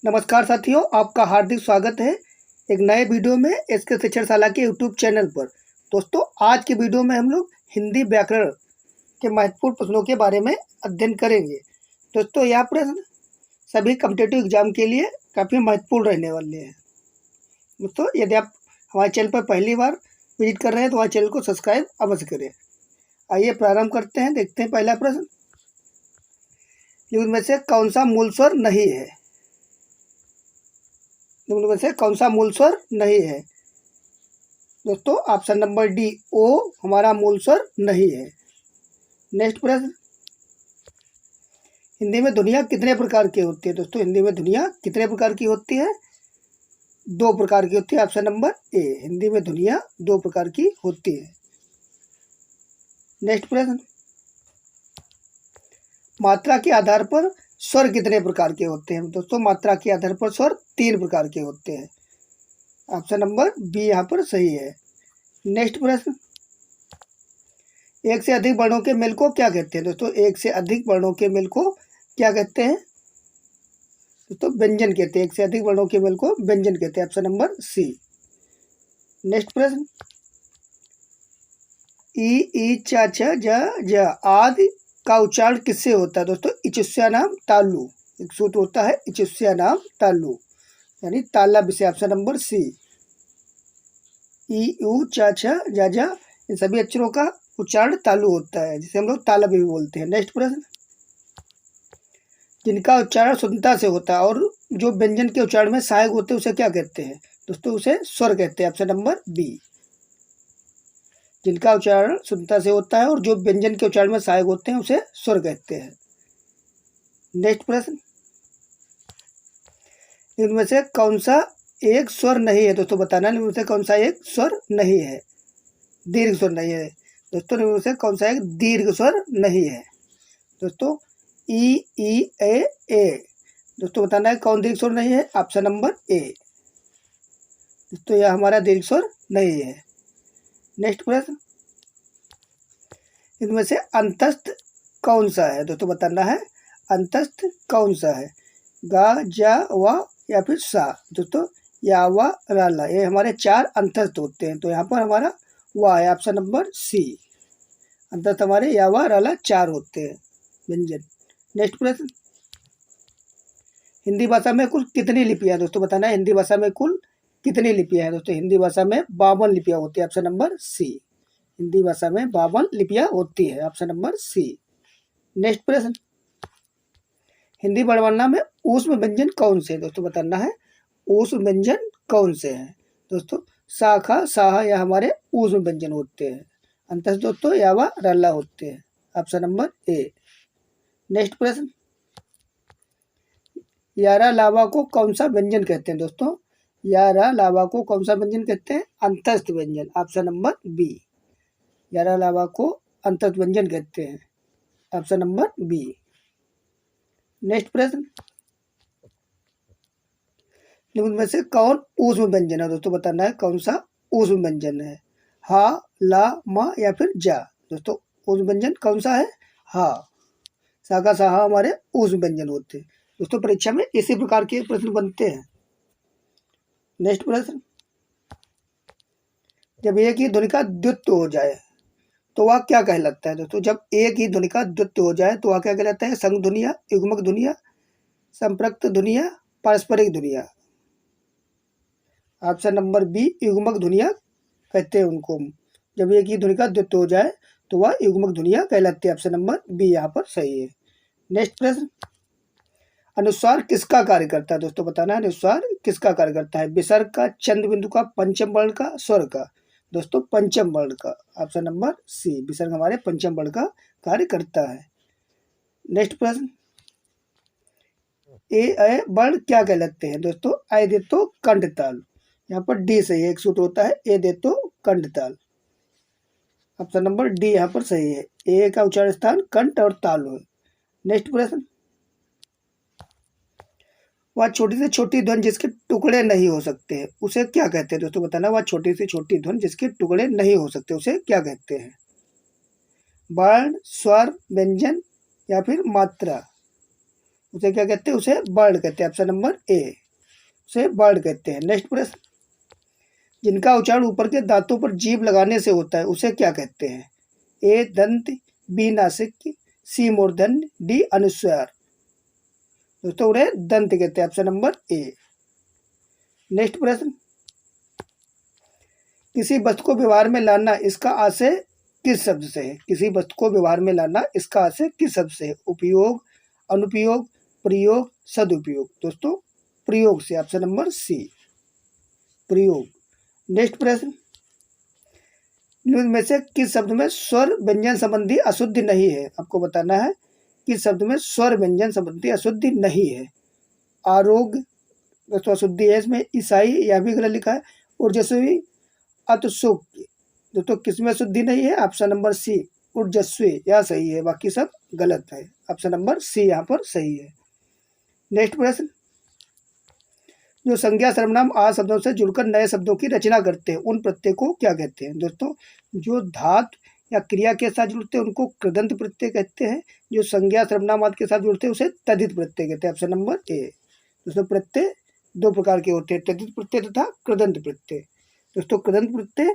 नमस्कार साथियों, आपका हार्दिक स्वागत है एक नए वीडियो में एसके शिक्षणशाला के यूट्यूब चैनल पर। दोस्तों, आज के वीडियो में हम लोग हिंदी व्याकरण के महत्वपूर्ण प्रश्नों के बारे में अध्ययन करेंगे। दोस्तों, यह प्रश्न सभी कॉम्पिटिटिव एग्जाम के लिए काफ़ी महत्वपूर्ण रहने वाले हैं। दोस्तों, यदि आप हमारे चैनल पर पहली बार विजिट कर रहे हैं तो हमारे चैनल को सब्सक्राइब अवश्य करें। आइए प्रारंभ करते हैं। देखते हैं पहला प्रश्न, निम्न में से कौन सा मूल स्वर नहीं है? निम्न में से कौन सा मूल स्वर नहीं है? दोस्तों, ऑप्शन नंबर डी, ओ हमारा मूल स्वर नहीं है। नेक्स्ट प्रश्न, हिंदी में ध्वनियाँ कितने प्रकार की होती है? दोस्तों, हिंदी में ध्वनियाँ कितने प्रकार की होती है? 2 प्रकार की होती है। ऑप्शन नंबर ए, हिंदी में ध्वनियाँ 2 प्रकार की होती है। नेक्स्ट प्रश्न, मात्रा के आधार पर स्वर कितने प्रकार के होते हैं? दोस्तों, मात्रा के आधार पर स्वर 3 प्रकार के होते हैं। ऑप्शन नंबर बी यहाँ पर सही है। नेक्स्ट प्रश्न, एक से अधिक वर्णों के मेल को क्या कहते हैं? दोस्तों, एक से अधिक वर्णों के मेल को क्या कहते हैं? दोस्तों, व्यंजन कहते हैं। एक से अधिक वर्णों के मेल को व्यंजन कहते हैं। Option number C. नेक्स्ट प्रश्न, ई चा छ ज आदि का उच्चारण किससे होता है? दोस्तों, इचुस्यानाम तालु। एक सूत्र होता है इचुस्यानाम तालु, यानी ताला विषय। Option number C. ई उ चा छ जा इन सभी अक्षरों का उच्चारण तालु होता है, जिसे हम लोग ताला भी बोलते हैं। नेक्स्ट प्रश्न, जिनका उच्चारण शुद्धता से होता है और जो व्यंजन के उच्चारण में सहायक होते हैं उसे क्या कहते हैं? दोस्तों, उसे स्वर कहते हैं। Option number B. जिनका उच्चारण शुद्धता से होता है और जो व्यंजन के उच्चारण में सहायक होते हैं उसे स्वर कहते हैं। नेक्स्ट प्रश्न, इनमें से कौन सा एक स्वर नहीं है? दोस्तों, बताना इनमें से कौन सा एक स्वर नहीं है, दीर्घ स्वर नहीं है। दोस्तों, इनमें से कौन सा एक दीर्घ स्वर नहीं है? दोस्तों, ई ए। दोस्तों, बताना है कौन दीर्घ स्वर नहीं है। Option number A. दोस्तों, यह हमारा दीर्घ स्वर नहीं है। नेक्स्ट प्रश्न, इनमें से अंतस्थ कौन सा है? दोस्तों, बताना है अंतस्थ कौन सा है, गा जा वा या फिर सा? दोस्तों, या वा रा ला, ये हमारे 4 अंतस्थ होते हैं, तो यहाँ पर हमारा वा है। Option number C. अंतस्थ हमारे या वा रा ला 4 होते हैं व्यंजन। नेक्स्ट प्रश्न, हिंदी भाषा में कुल कितनी लिपियाँ हैं? दोस्तों, बताना है हिंदी भाषा में कुल कितनी लिपियाँ हैं? दोस्तों, हिंदी भाषा में 52 लिपियाँ होती है। Option number C. हिंदी भाषा में 52 लिपियाँ होती है। Option number C. नेक्स्ट प्रश्न, हिंदी वर्णमाला में ऊष्म व्यंजन कौन से हैं? दोस्तों, बताना है ऊष्म व्यंजन कौन से हैं? दोस्तों, शाखा साहा या हमारे ऊष्म व्यंजन होते हैं। अंतस्थ दोस्तों या वा रल्ला होते हैं। Option number A. नेक्स्ट प्रश्न, यारा लावा को कौन सा व्यंजन कहते हैं? दोस्तों, यारा लावा को कौन सा व्यंजन कहते हैं? अंतस्थ व्यंजन। Option number B. यारा लावा को अंतस्थ व्यंजन कहते हैं। Option number B. नेक्स्ट प्रश्न, निम्न में से कौन ऊष्म व्यंजन है? दोस्तों, बताना है कौन सा ऊष्म व्यंजन है, हा, ला, मा या फिर जा? दोस्तों, ऊष्म व्यंजन कौन सा है? हा। साका साहा हमारे ऊष्म व्यंजन होते हैं। दोस्तों, परीक्षा में इसी प्रकार के प्रश्न बनते हैं। नेक्स्ट प्रश्न, जब एक ही ध्वनि का द्वित्व हो जाए तो वह क्या कहलाता है? दोस्तों, जब एक ही ध्वनि का द्वित्व हो जाए तो वह क्या कहलाता है? संग ध्वनिया, युग्मक ध्वनिया, संपृक्त ध्वनिया, पारस्परिक ध्वनिया? ऑप्शन नंबर बी, युग्मक ध्वनिया कहते हैं उनको। जब एक ही ध्वनि का द्वित्व हो जाए तो वह युग्मक ध्वनिया कहलाती है। ऑप्शन नंबर बी यहाँ पर सही है। नेक्स्ट प्रश्न, अनुस्वार किसका कार्य करता है? दोस्तों, बताना है अनुस्वार किसका कार्य करता है, विसर्ग का, चंद्र बिंदु का, पंचम वर्ण का, स्वर का? दोस्तों, पंचम वर्ण का। ऑप्शन नंबर सी, विसर्ग हमारे पंचम वर्ण का कार्य करता है। नेक्स्ट प्रश्न, ए अ वर्ण क्या कहलाते हैं? दोस्तों, ए दे तो कंठ ताल। यहाँ पर डी सही है। एक सूत्र होता है ए दे तो कंठ ताल। ऑप्शन नंबर डी यहाँ पर सही है। ए का उच्चारण स्थान कंठ और ताल हो। नेक्स्ट प्रश्न, वह छोटी से छोटी ध्वनि जिसके टुकड़े नहीं हो सकते हैं उसे क्या कहते हैं? दोस्तों, बताना वह छोटी से छोटी ध्वनि जिसके टुकड़े नहीं हो सकते उसे क्या कहते हैं? वर्ण, स्वर, व्यंजन या फिर मात्रा? उसे क्या कहते हैं? उसे बर्ड कहते हैं। ऑप्शन नंबर ए, उसे बर्ड कहते हैं। नेक्स्ट प्रश्न, जिनका उच्चारण ऊपर के दांतों पर जीभ लगाने से होता है उसे क्या कहते हैं? ए दंत, बी नासिक, सी मूर्धन्य, डी अनुस्वार। दोस्तों उन्हें दंत कहते हैं। Option number A. नेक्स्ट प्रश्न, किसी वस्तु को व्यवहार में लाना इसका आशय किस शब्द से है? किसी वस्तु को व्यवहार में लाना इसका आशय किस शब्द से है? उपयोग, अनुपयोग, प्रयोग, सदुपयोग। दोस्तों प्रयोग से। ऑप्शन नंबर सी, प्रयोग। नेक्स्ट प्रश्न, निम्न में से किस शब्द में स्वर व्यंजन संबंधी अशुद्धि नहीं है? आपको बताना है किस शब्द में स्वर व्यंजन संबंधी अशुद्धि नहीं है। आरोग्य, दोस्तों अशुद्धि है इसमें। ईसाई, यह भी गलत लिखा है। ऊर्जस्वी, अतुसुक, दोस्तों किसमें अशुद्धि नहीं है? ऑप्शन नंबर सी, ऊर्जस्वी, यह सही है, बाकी सब गलत है। ऑप्शन नंबर सी यहाँ पर सही है। नेक्स्ट प्रश्न, जो संज्ञा सर्वनाम आ शब्दों से जुड़कर नए शब्दों की रचना करते हैं उन प्रत्यय को क्या कहते हैं? दोस्तों जो धातु या क्रिया के साथ जुड़ते हैं उनको कृदंत प्रत्यय कहते हैं। जो संज्ञा सर्वनाम आदि के साथ जुड़ते हैं उसे तद्धित प्रत्यय कहते हैं। Option number A. दोस्तों प्रत्यय दो प्रकार के होते हैं, तद्धित प्रत्यय तथा कृदंत प्रत्यय। दोस्तों कृदंत प्रत्यय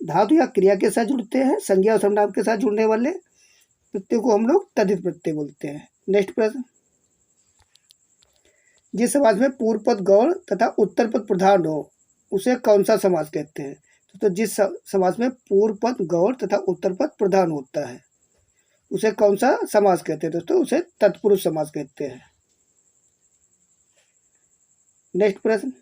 धातु या क्रिया के साथ जुड़ते हैं, संज्ञा और सर्वनाम के साथ जुड़ने वाले प्रत्यय को हम लोग तद्धित प्रत्यय बोलते हैं। नेक्स्ट प्रश्न, जिस समाज में पूर्व पद गौण तथा उत्तर पद प्रधान हो उसे कौन सा समास कहते हैं? तो जिस समाज में पूर्व पद गौण तथा उत्तर पद प्रधान होता है उसे कौन सा समास कहते हैं? दोस्तों उसे तत्पुरुष समास कहते हैं। नेक्स्ट प्रश्न,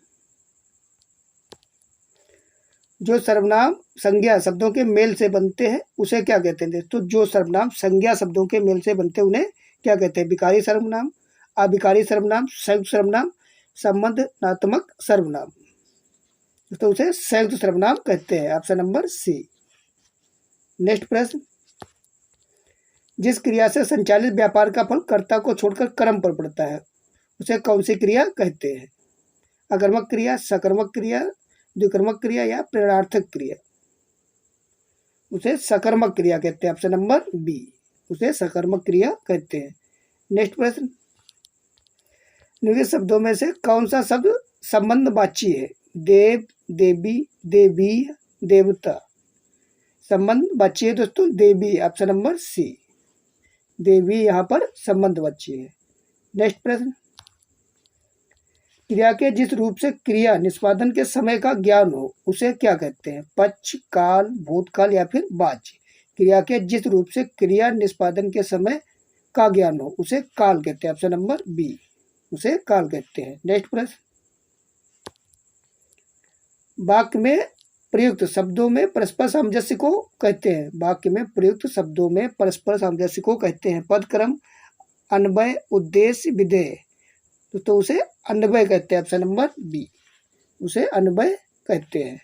जो सर्वनाम संज्ञा शब्दों के मेल से बनते हैं उसे क्या कहते हैं? दोस्तों जो सर्वनाम संज्ञा शब्दों के मेल से बनते हैं उन्हें क्या कहते हैं? विकारी सर्वनाम, अविकारी सर्वनाम, संयुक्त सर्वनाम, संबंधात्मक सर्वनाम। तो उसे संयुक्त सर्वनाम कहते हैं। Option number C. नेक्स्ट प्रश्न, जिस क्रिया से संचालित व्यापार का फल कर्ता को छोड़कर कर्म पर पड़ता है उसे कौन सी क्रिया कहते हैं? अकर्मक क्रिया, सकर्मक क्रिया, द्विकर्मक क्रिया या प्रेरणार्थक क्रिया। उसे सकर्मक क्रिया कहते हैं। ऑप्शन नंबर बी, उसे सकर्मक क्रिया कहते हैं। नेक्स्ट प्रश्न, निम्नलिखित शब्दों में से कौन सा शब्द संबंधवाची है? देव, देवी, देवी, देवता। संबंधवाची है दोस्तों देवी। ऑप्शन नंबर सी, देवी यहाँ पर संबंधवाची है। नेक्स्ट प्रश्न, क्रिया के जिस रूप से क्रिया निष्पादन के समय का ज्ञान हो उसे क्या कहते हैं? पक्ष, काल, भूतकाल या फिर वाच्य। क्रिया के जिस रूप से क्रिया निष्पादन के समय का ज्ञान हो उसे काल कहते हैं। ऑप्शन नंबर बी, उसे काल कहते हैं। नेक्स्ट प्रश्न, वाक्य में प्रयुक्त शब्दों में परस्पर सामंजस्य को कहते हैं। वाक्य में प्रयुक्त शब्दों में परस्पर सामंजस्य को कहते हैं। पद, क्रम, अन्वय, उद्देश्य, विधेय। तो उसे अन्वय कहते हैं। ऑप्शन नंबर बी, उसे अन्वय कहते हैं।